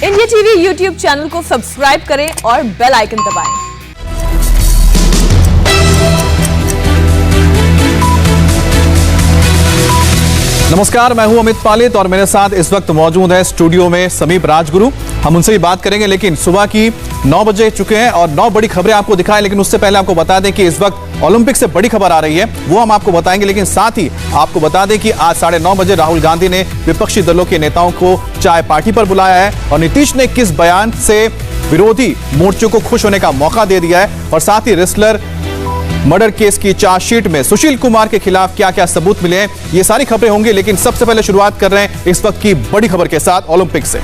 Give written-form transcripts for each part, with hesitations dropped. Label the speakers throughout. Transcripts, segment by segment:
Speaker 1: India TV YouTube channel को subscribe करें और बेल आइकन दबाएं।
Speaker 2: नमस्कार, मैं हूं अमित पालित और मेरे साथ इस वक्त मौजूद है स्टूडियो में समीप राजगुरु। हम उनसे ही बात करेंगे, लेकिन सुबह की 9 बजे चुके हैं और 9 बड़ी खबरें आपको दिखाएं। लेकिन उससे पहले आपको बता दें कि इस वक्त ओलंपिक से बड़ी खबर आ रही है, वो हम आपको बताएंगे। लेकिन साथ ही आपको बता दें कि आज 9:30 बजे राहुल गांधी ने विपक्षी दलों के नेताओं को चाय पार्टी पर बुलाया है और नीतीश ने किस बयान से विरोधी मोर्चों को खुश होने का मौका दे दिया है, और साथ ही रेसलर मर्डर केस की चार्जशीट में सुशील कुमार के खिलाफ क्या क्या सबूत मिले हैं, ये सारी खबरें होंगी। लेकिन सबसे पहले शुरुआत कर रहे हैं इस वक्त की बड़ी खबर के साथ ओलंपिक से।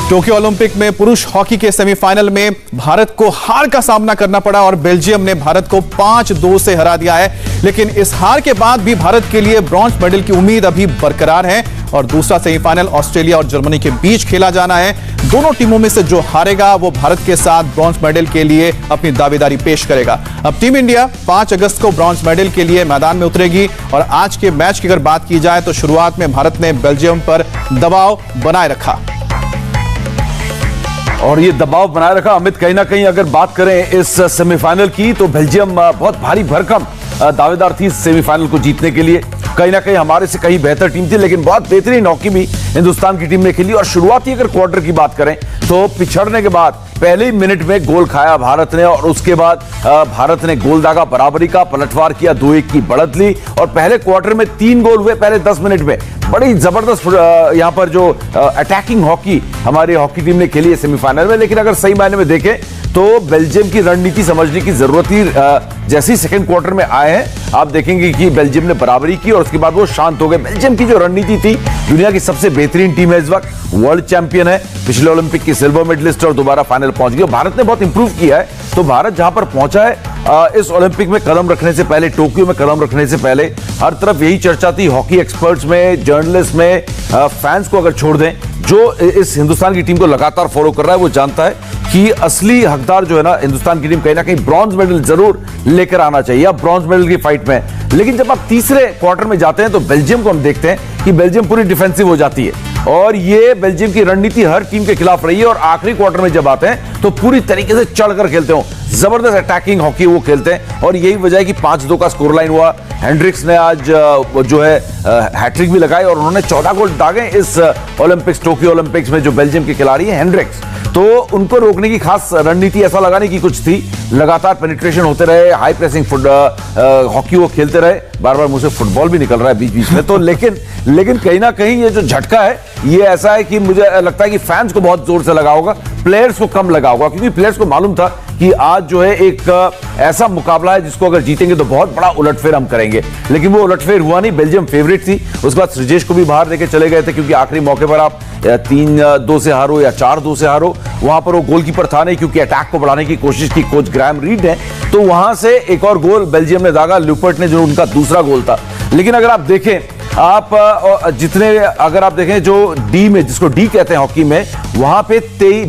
Speaker 2: टोक्यो ओलंपिक में पुरुष हॉकी के सेमीफाइनल में भारत को हार का सामना करना पड़ा और बेल्जियम ने भारत को 5-2 से हरा दिया है। लेकिन इस हार के बाद भी भारत के लिए ब्रॉन्ज मेडल की उम्मीद अभी बरकरार है और दूसरा सेमीफाइनल ऑस्ट्रेलिया और जर्मनी के बीच खेला जाना है। दोनों टीमों में से जो हारेगा वो भारत के साथ ब्रॉन्ज मेडल के लिए अपनी दावेदारी पेश करेगा। अब टीम इंडिया 5 अगस्त को ब्रॉन्ज मेडल के लिए मैदान में उतरेगी और आज के मैच की अगर बात की जाए तो शुरुआत में भारत ने बेल्जियम पर दबाव बनाए रखा
Speaker 3: और ये दबाव बनाए रखा। अमित, कहीं ना कहीं अगर बात करें इस सेमीफाइनल की तो बेल्जियम बहुत भारी भरकम दावेदार थी सेमीफाइनल को जीतने के लिए। कहीं ना कहीं हमारे से कहीं बेहतर टीम थी, लेकिन बहुत बेहतरीन हॉकी भी हिंदुस्तान की टीम ने खेली। और शुरुआती अगर क्वार्टर की बात करें तो पिछड़ने के बाद पहले ही मिनट में गोल खाया भारत ने और उसके बाद भारत ने गोल दागा, बराबरी का पलटवार किया, 2-1 की बढ़त ली और पहले क्वार्टर में 3 गोल हुए पहले 10 मिनट में। बड़ी जबरदस्त यहां पर जो अटैकिंग हॉकी हमारी हॉकी टीम ने खेली है सेमीफाइनल में। लेकिन अगर सही मायने में देखें तो बेल्जियम की रणनीति समझने की जरूरत थी। जैसे ही सेकंड क्वार्टर में आए हैं आप देखेंगे कि बेल्जियम ने बराबरी की और उसके बाद वो शांत हो गए। बेल्जियम की जो रणनीति थी, दुनिया की सबसे बेहतरीन टीम है इस वक्त, वर्ल्ड चैंपियन है, पिछले ओलंपिक की सिल्वर मेडलिस्ट और दोबारा फाइनल पहुंच गई। भारत ने बहुत इंप्रूव किया है। तो भारत जहां पर पहुंचा है इस ओलंपिक में कदम रखने से पहले, टोक्यो में कदम रखने से पहले हर तरफ यही चर्चा थी, हॉकी एक्सपर्ट्स में, जर्नलिस्ट में, फैंस को अगर छोड़ दें, जो इस हिंदुस्तान की टीम को लगातार फॉलो कर रहा है वो जानता है कि असली हकदार जो है ना हिंदुस्तान की टीम, कहीं ना कहीं ब्रॉन्ज मेडल जरूर लेकर आना चाहिए अब ब्रॉन्ज मेडल की फाइट में। लेकिन जब आप तीसरे क्वार्टर में जाते हैं तो बेल्जियम को हम देखते हैं कि बेल्जियम पूरी डिफेंसिव हो जाती है और ये बेल्जियम की रणनीति हर टीम के खिलाफ रही है। और आखिरी क्वार्टर में जब आते हैं तो पूरी तरीके से चढ़कर खेलते हो, जबरदस्त अटैकिंग हॉकी वो खेलते हैं और यही वजह है कि 5-2 का स्कोर लाइन हुआ। हेंड्रिक्स ने आज जो है हैट्रिक भी लगाई और उन्होंने 14 गोल दागे इस ओलंपिक्स, टोक्यो ओलंपिक्स में। जो बेल्जियम के खिलाड़ी है हेंड्रिक्स, तो उनको रोकने की खास रणनीति ऐसा लगाने की कुछ थी, लगातार पेनिट्रेशन होते रहे, हाई प्रेसिंग हॉकी वो खेलते रहे। बार बार मुझे फुटबॉल भी निकल रहा है बीच बीच में। तो लेकिन कहीं ना कहीं ये जो झटका है ये ऐसा है कि मुझे लगता है कि फैंस को बहुत जोर से लगा होगा, प्लेयर्स को कम लगा होगा, क्योंकि प्लेयर्स को मालूम था कि आज जो है एक ऐसा मुकाबला है जिसको अगर जीतेंगे तो बहुत बड़ा उलटफेर हम करेंगे। लेकिन वो उलटफेर हुआ नहीं, बेल्जियम फेवरेट थी। उसके बाद सृजेश को भी बाहर लेके चले गए थे, क्योंकि आखिरी मौके पर आप 3-2 से हारो या 4-2 से हारो, वहां पर वो गोलकीपर था नहीं, क्योंकि अटैक को बढ़ाने की कोशिश की कोच ग्राहम रीड ने। तो वहां से एक और गोल बेल्जियम ने दागा, ल्यूपर्ट ने, जो उनका दूसरा गोल था। लेकिन अगर आप देखें अगर आप देखें जो डी में, जिसको डी कहते हैं हॉकी में, वहां पे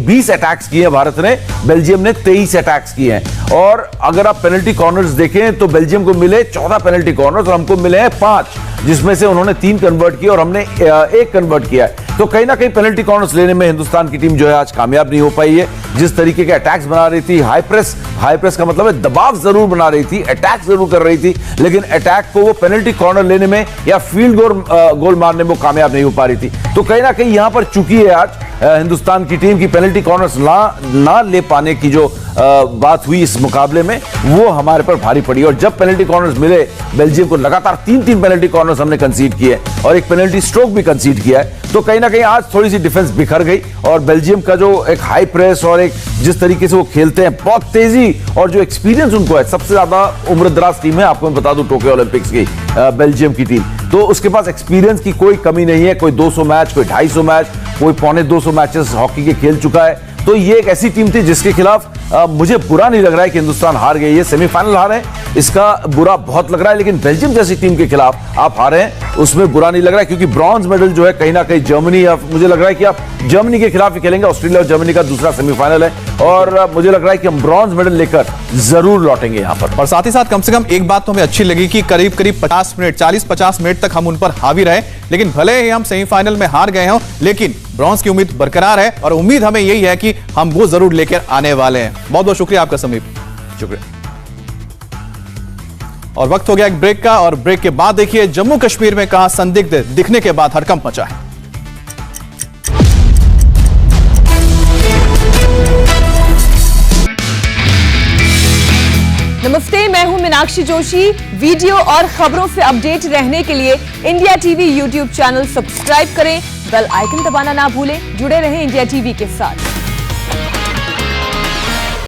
Speaker 3: 20 अटैक्स किए हैं भारत ने, बेल्जियम ने 23 अटैक्स किए हैं। और अगर आप पेनल्टी कॉर्नर्स देखें तो बेल्जियम को मिले 14 पेनल्टी कॉर्नर्स और हमको मिले हैं 5, जिसमें से उन्होंने 3 कन्वर्ट किए और हमने 1 कन्वर्ट किया है। तो कहीं ना कहीं पेनल्टी कॉर्नर्स लेने में हिंदुस्तान की टीम जो है आज कामयाब नहीं हो पाई है। जिस तरीके के अटैक्स बना रही थी, हाई प्रेस का मतलब है दबाव जरूर बना रही थी, अटैक जरूर कर रही थी, लेकिन अटैक को वो पेनल्टी कॉर्नर लेने में या फील्ड गोल मारने में वो कामयाब नहीं हो पा रही थी। तो कहीं ना कहीं यहां पर चुकी है आज हिंदुस्तान की टीम की पेनल्टी कॉर्नर्स ना ले पाने की जो बात हुई इस मुकाबले में, वो हमारे पर भारी पड़ी। और जब पेनल्टी कॉर्नर्स मिले बेल्जियम को, लगातार 3 पेनल्टी कॉर्नर्स हमने कंसीड किए और एक पेनल्टी स्ट्रोक भी कंसीड किया है। तो कहीं ना कहीं आज थोड़ी सी डिफेंस बिखर गई और बेल्जियम का जो एक हाई प्रेस और एक जिस तरीके से वो खेलते हैं, बहुत तेजी और जो एक्सपीरियंस उनको है, सबसे ज्यादा उम्रदराज टीम है, आपको मैं बता दूं टोक्यो ओलंपिक्स की बेल्जियम की टीम। तो उसके पास एक्सपीरियंस की कोई कमी नहीं है। कोई 200 मैच, कोई 250 मैच, कोई 250 मैचेस हॉकी के खेल चुका है। तो ये एक ऐसी टीम थी जिसके खिलाफ मुझे बुरा नहीं लग रहा है कि हिंदुस्तान हार गई है, सेमीफाइनल हार है, इसका बुरा बहुत लग रहा है, लेकिन बेल्जियम जैसी टीम के खिलाफ आप हारे हैं उसमें बुरा नहीं लग रहा है, क्योंकि ब्रॉन्ज मेडल जो है कहीं ना कहीं जर्मनी, मुझे लग रहा है कि आप जर्मनी के खिलाफ ही खेलेंगे। ऑस्ट्रेलिया और जर्मनी का दूसरा सेमीफाइनल है और मुझे लग रहा है कि हम ब्रॉन्ज मेडल लेकर जरूर लौटेंगे यहां पर।
Speaker 2: और साथ ही साथ कम से कम एक बात तो हमें अच्छी लगी कि करीब करीब 50 मिनट 40-50 मिनट तक हम उन पर हावी रहे, लेकिन भले ही हम सेमीफाइनल में हार गए हों, लेकिन ब्रॉन्ज की उम्मीद बरकरार है और उम्मीद हमें यही है कि हम वो जरूर लेकर आने वाले हैं। बहुत बहुत शुक्रिया आपका समीप।
Speaker 3: शुक्रिया।
Speaker 2: और वक्त हो गया एक ब्रेक का, और ब्रेक के बाद देखिए जम्मू कश्मीर में कहां संदिग्ध दिखने के बाद हड़कंप मचा है।
Speaker 1: नमस्ते, मैं हूं मीनाक्षी जोशी। वीडियो और खबरों से अपडेट रहने के लिए India TV YouTube channel subscribe करें, बेल आइकन दबाना ना भूलें। जुड़े रहें इंडिया टीवी के साथ।